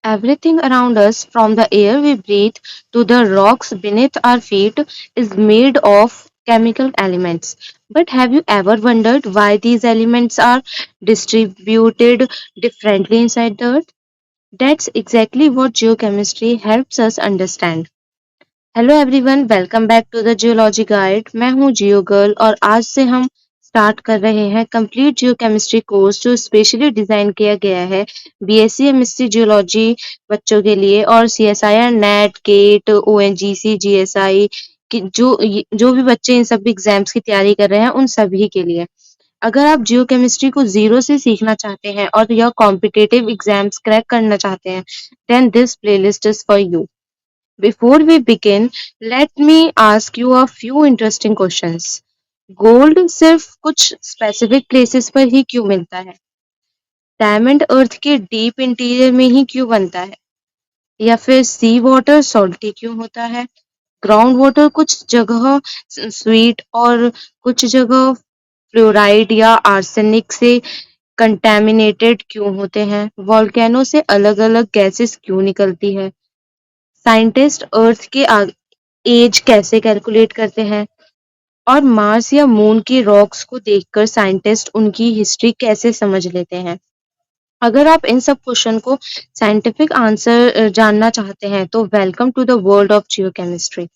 Everything around us, from the air we breathe to the rocks beneath our feet, is made of chemical elements. But have you ever wondered why these elements are distributed differently inside the earth? That's exactly what geochemistry helps us understand. Hello everyone, welcome back to the geology guide. मैं हूँ जियो girl और आज से हम start कर रहे हैं complete जियो chemistry course जो स्पेशली डिजाइन किया गया है बीएससी एमएससी जियोलॉजी बच्चों के लिए और CSIR NET GATE ONGC GSI कि जो भी बच्चे इन सब एग्जाम्स की तैयारी कर रहे हैं उन सभी के लिए। अगर आप जियो केमिस्ट्री को जीरो से सीखना चाहते हैं और यह कॉम्पिटिटिव एग्जाम्स क्रैक करना चाहते हैं then this playlist is for you. Before we begin, let me ask you a few interesting questions. Gold सिर्फ कुछ स्पेसिफिक प्लेसेस पर ही क्यों मिलता है? डायमंड अर्थ के डीप इंटीरियर में ही क्यों बनता है? या फिर सी वाटर सॉल्टी क्यों होता है? ग्राउंड वाटर कुछ जगह स्वीट और कुछ जगह फ्लोराइड या आर्सेनिक से कंटेमिनेटेड क्यों होते हैं? वॉल्केनो से अलग-अलग गैसेस क्यों निकलती है? साइंटिस्ट अर्थ के एज कैसे कैलकुलेट करते हैं और मार्स या मून की रॉक्स को देखकर साइंटिस्ट उनकी हिस्ट्री कैसे समझ लेते हैं। अगर आप इन सब क्वेश्चन को साइंटिफिक आंसर जानना चाहते हैं तो welcome to the world of geochemistry.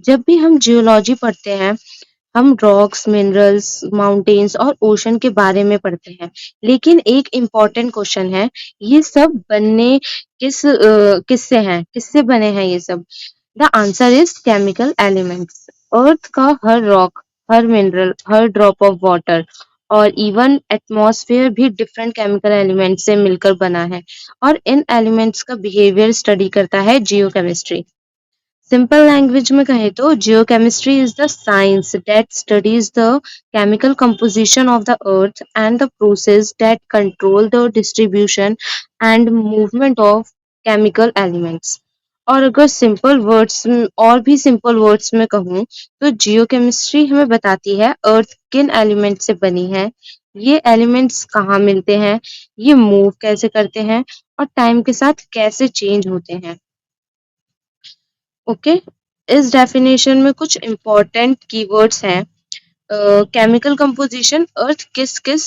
जब भी हम जियोलॉजी पढ़ते हैं हम रॉक्स मिनरल्स माउंटेन्स और ओशन के बारे में पढ़ते हैं, लेकिन एक इम्पॉर्टेंट क्वेश्चन है, ये सब बनने किससे हैं, किससे बने हैं ये सब? The answer is chemical elements. Earth का हर रॉक, हर मिनरल, हर ड्रॉप ऑफ वाटर और इवन एटमॉस्फेयर भी डिफरेंट केमिकल एलिमेंट्स से मिलकर बना है और इन एलिमेंट्स का बिहेवियर स्टडी करता है जियोकेमिस्ट्री। सिंपल लैंग्वेज में कहें तो geochemistry is the science that studies the chemical composition of the earth and the process that control the distribution and movement of chemical elements। और अगर सिंपल वर्ड्स और भी simple words में कहूँ तो जियोकेमिस्ट्री हमें बताती है अर्थ किन एलिमेंट से बनी है, ये एलिमेंट्स कहाँ मिलते हैं, ये मूव कैसे करते हैं और टाइम के साथ कैसे चेंज होते हैं। ओके, इस डेफिनेशन में कुछ इम्पोर्टेंट कीवर्ड्स हैं। केमिकल कंपोजिशन अर्थ किस किस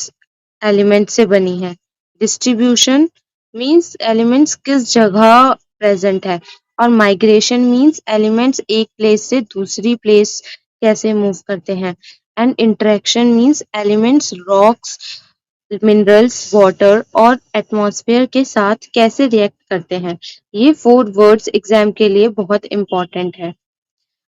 एलिमेंट से बनी है, डिस्ट्रीब्यूशन मींस एलिमेंट्स किस जगह प्रेजेंट है और माइग्रेशन मींस एलिमेंट्स एक प्लेस से दूसरी प्लेस कैसे मूव करते हैं and interaction means elements rocks minerals water और एटमॉस्फेयर के साथ कैसे रिएक्ट करते हैं। ये 4 वर्ड्स एग्जाम के लिए बहुत इम्पोर्टेंट है।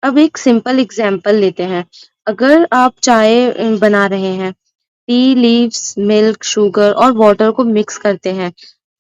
अब एक सिंपल एग्जाम्पल लेते हैं। अगर आप चाय बना रहे हैं, टी लीव्स मिल्क शुगर और वाटर को मिक्स करते हैं,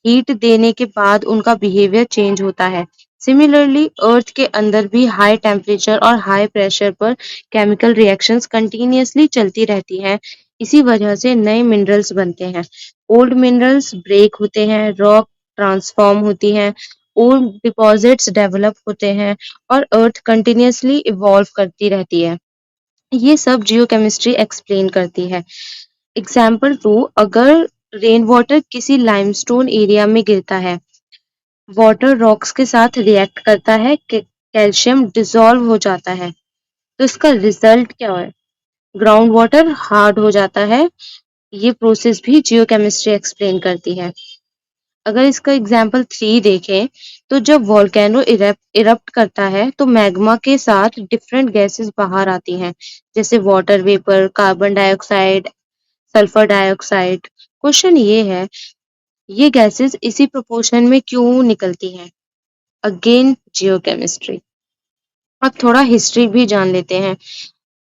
हीट देने के बाद उनका बिहेवियर चेंज होता है। सिमिलरली अर्थ के अंदर भी हाई टेम्परेचर और हाई प्रेशर पर केमिकल रिएक्शंस कंटिन्यूअसली चलती रहती हैं। इसी वजह से नए मिनरल्स बनते हैं, ओल्ड मिनरल्स ब्रेक होते हैं, रॉक ट्रांसफॉर्म होती हैं, ओल्ड डिपॉजिट्स डेवलप होते हैं और अर्थ कंटिन्यूअसली इवॉल्व करती रहती है। ये सब जियोकेमिस्ट्री एक्सप्लेन करती है। एग्जाम्पल 2, अगर रेन वाटर किसी लाइमस्टोन एरिया में गिरता है, वाटर रॉक्स के साथ रिएक्ट करता है, कैल्शियम डिसॉल्व हो जाता है, तो इसका रिजल्ट क्या है? ग्राउंड वाटर हार्ड हो जाता है। ये प्रोसेस भी जियोकेमिस्ट्री एक्सप्लेन करती है। अगर इसका एग्जाम्पल 3 देखें तो जब वोल्केनो इरप्ट करता है तो मैग्मा के साथ डिफरेंट गैसेस बाहर आती हैं, जैसे water vapour, carbon dioxide, sulphur dioxide. Question ये है, ये गैसेस इसी प्रोपोर्शन में क्यों निकलती हैं? Again geochemistry. अब थोड़ा हिस्ट्री भी जान लेते हैं।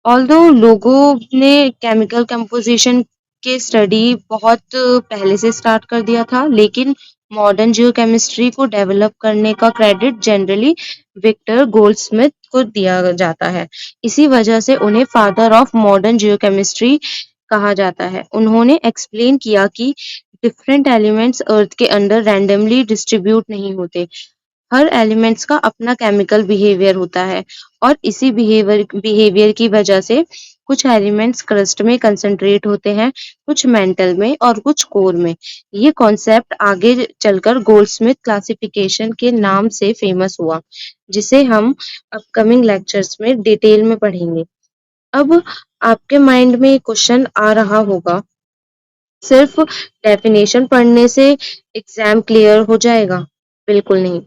ऑल्दो लोगों ने केमिकल कंपोजिशन के स्टडी बहुत पहले से स्टार्ट कर दिया था, लेकिन मॉडर्न जियोकेमिस्ट्री को डेवलप करने का क्रेडिट जनरली विक्टर गोल्डस्मिथ को दिया जाता है। इसी वजह से उन्हें फादर ऑफ मॉडर्न जियोकेमिस्ट्री कहा जाता है। उन्होंने एक्सप्लेन किया कि डिफरेंट एलिमेंट्स अर्थ के अंदर रैंडमली डिस्ट्रीब्यूट नहीं होते, हर एलिमेंट्स का अपना केमिकल बिहेवियर होता है और इसी बिहेवियर की वजह से कुछ एलिमेंट्स क्रस्ट में कंसंट्रेट होते हैं, कुछ मेंटल में और कुछ कोर में। ये कॉन्सेप्ट आगे चलकर गोल्डस्मिथ क्लासिफिकेशन के नाम से फेमस हुआ, जिसे हम अपकमिंग लेक्चर्स में डिटेल में पढ़ेंगे। अब आपके माइंड में क्वेश्चन आ रहा होगा, सिर्फ डेफिनेशन पढ़ने से एग्जाम क्लियर हो जाएगा? बिल्कुल नहीं।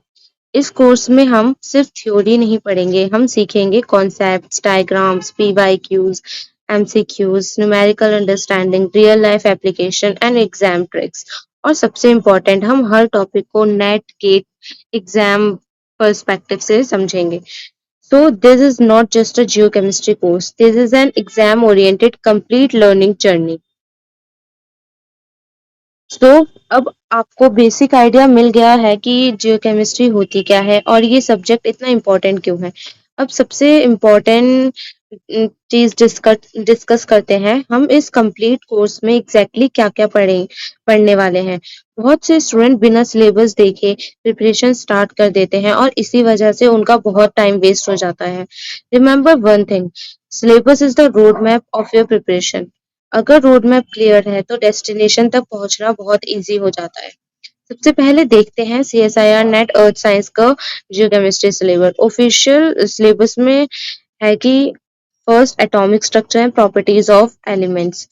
इस कोर्स में हम सिर्फ थ्योरी नहीं पढ़ेंगे, हम सीखेंगे concepts, diagrams, PYQs, MCQs, numerical understanding, real life application and exam tricks. और सबसे इम्पोर्टेंट, हम हर टॉपिक को नेट गेट एग्जाम पर्सपेक्टिव से समझेंगे। So this is not just a geochemistry course. This is an exam-oriented, complete learning journey. तो अब आपको basic idea मिल गया है कि जियोकेमिस्ट्री होती क्या है और ये सब्जेक्ट इतना इम्पोर्टेंट क्यों है। अब सबसे इम्पोर्टेंट चीज डिस्कस करते हैं, हम इस कंप्लीट कोर्स में एग्जैक्टली क्या-क्या पढ़ने वाले हैं। बहुत से स्टूडेंट बिना सिलेबस देखे प्रिपरेशन स्टार्ट कर देते हैं और इसी वजह से उनका बहुत टाइम वेस्ट हो जाता है। Remember one thing, syllabus is the road map of your preparation. अगर रोड मैप क्लियर है तो डेस्टिनेशन तक पहुंचना बहुत इजी हो जाता है। सबसे पहले देखते हैं CSIR नेट अर्थ साइंस का जियोकेमिस्ट्री सिलेबस। ऑफिशियल सिलेबस में है कि first atomic structure and properties of elements,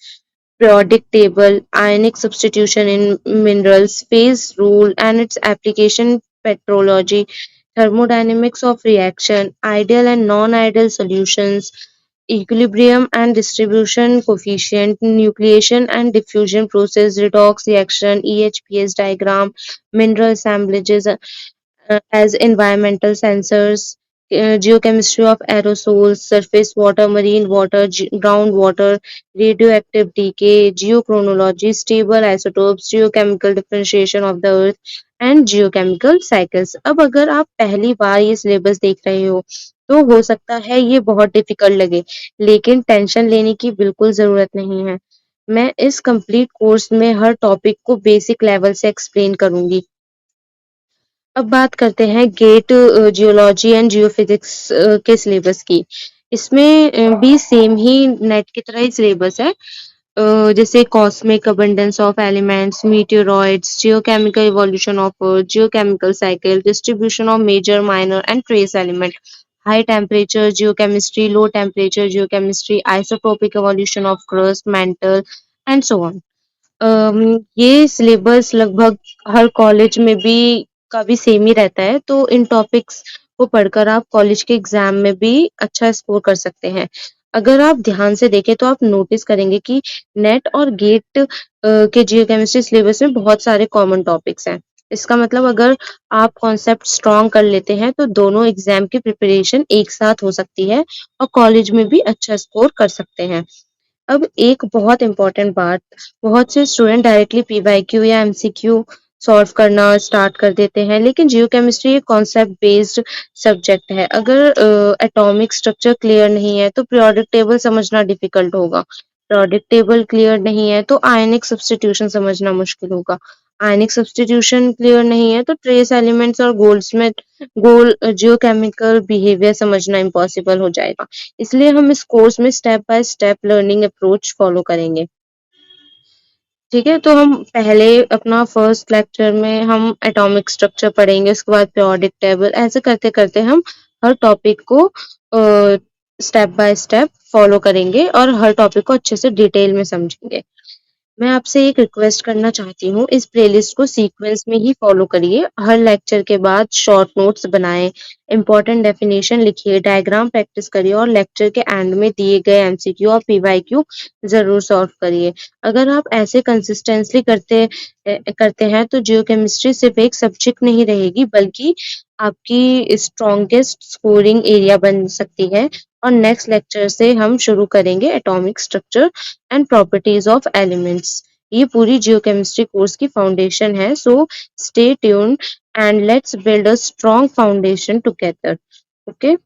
periodic table, ionic substitution in minerals, phase rule and its application, petrology, thermodynamics of reaction, ideal and non-ideal solutions, equilibrium and distribution coefficient, nucleation and diffusion process, redox reaction, EHPS diagram, mineral assemblages as environmental sensors, geochemistry of aerosols, surface water, marine water, groundwater, radioactive decay, geochronology, stable isotopes, geochemical differentiation of the earth and geochemical cycles। अब अगर आप पहली बार ये syllabus देख रहे हो तो हो सकता है ये बहुत डिफिकल्ट लगे, लेकिन टेंशन लेने की बिल्कुल जरूरत नहीं है। मैं इस कंप्लीट कोर्स में हर टॉपिक को बेसिक लेवल से एक्सप्लेन करूंगी। अब बात करते हैं गेट जियोलॉजी एंड जियोफिजिक्स के सिलेबस की। इसमें भी सेम ही नेट की तरह ही सिलेबस है। जैसे cosmic abundance of elements, meteoroids, geochemical evolution of Earth, geochemical cycle, distribution of major, minor and trace element, high temperature geochemistry, low temperature geochemistry, isotopic evolution of crust, mantle and so on. ये syllabus लगभग हर college में भी काफ़ी same ही रहता है, तो इन topics को पढ़कर आप कॉलेज के एग्ज़ाम में भी अच्छा स्कोर कर सकते हैं। अगर आप ध्यान से देखें तो आप नोटिस करेंगे कि नेट और गेट के जियोकेमिस्ट्री सिलेबस में बहुत सारे कॉमन टॉपिक्स हैं। इसका मतलब अगर आप कॉन्सेप्ट स्ट्रॉन्ग कर लेते हैं तो दोनों एग्ज़ाम की प्रिपरेशन एक साथ हो सकती है और कॉलेज में भी अच्छा स्कोर कर सकते हैं। अब एक बहुत इम्पोर्टेंट बात, बहुत से स्टूडेंट डायरेक्टली पीवाईक्यू या एमसीक्यू सॉल्व करना स्टार्ट कर देते हैं, लेकिन जियोकेमिस्ट्री एक कॉन्सेप्ट बेस्ड सब्जेक्ट है। अगर एटॉमिक स्ट्रक्चर क्लियर नहीं है तो पीरियोडिक टेबल समझना डिफिकल्ट होगा। पीरियोडिक टेबल क्लियर नहीं है तो आयनिक सब्स्टिट्यूशन समझना मुश्किल होगा। आयनिक सब्स्टिट्यूशन क्लियर नहीं है तो ट्रेस एलिमेंट्स और गोल जियोकेमिकल बिहेवियर समझना इम्पॉसिबल हो जाएगा। इसलिए हम इस कोर्स में step by step learning approach follow करेंगे। ठीक है, तो हम पहले अपना फर्स्ट लेक्चर में हम एटॉमिक स्ट्रक्चर पढ़ेंगे, उसके बाद पीरियोडिक टेबल, ऐसे करते करते हम हर टॉपिक को स्टेप बाय स्टेप फॉलो करेंगे और हर टॉपिक को अच्छे से डिटेल में समझेंगे। मैं आपसे एक रिक्वेस्ट करना चाहती हूँ, इस प्लेलिस्ट को सीक्वेंस में ही फॉलो करिए। हर लेक्चर के बाद शॉर्ट नोट्स बनाएं, इंपॉर्टेंट डेफिनेशन लिखिए, डायग्राम प्रैक्टिस करिए और लेक्चर के एंड में दिए गए एमसीक्यू और पीवाईक्यू जरूर सॉल्व करिए। अगर आप ऐसे कंसिस्टेंटली करते हैं तो जियोकेमिस्ट्री सिर्फ एक सब्जेक्ट नहीं रहेगी, बल्कि आपकी स्ट्रॉन्गेस्ट स्कोरिंग एरिया बन सकती है। और नेक्स्ट लेक्चर से हम शुरू करेंगे atomic structure and properties of elements. ये पूरी जियोकेमिस्ट्री कोर्स की फाउंडेशन है, so stay tuned and let's build a strong foundation together. Okay.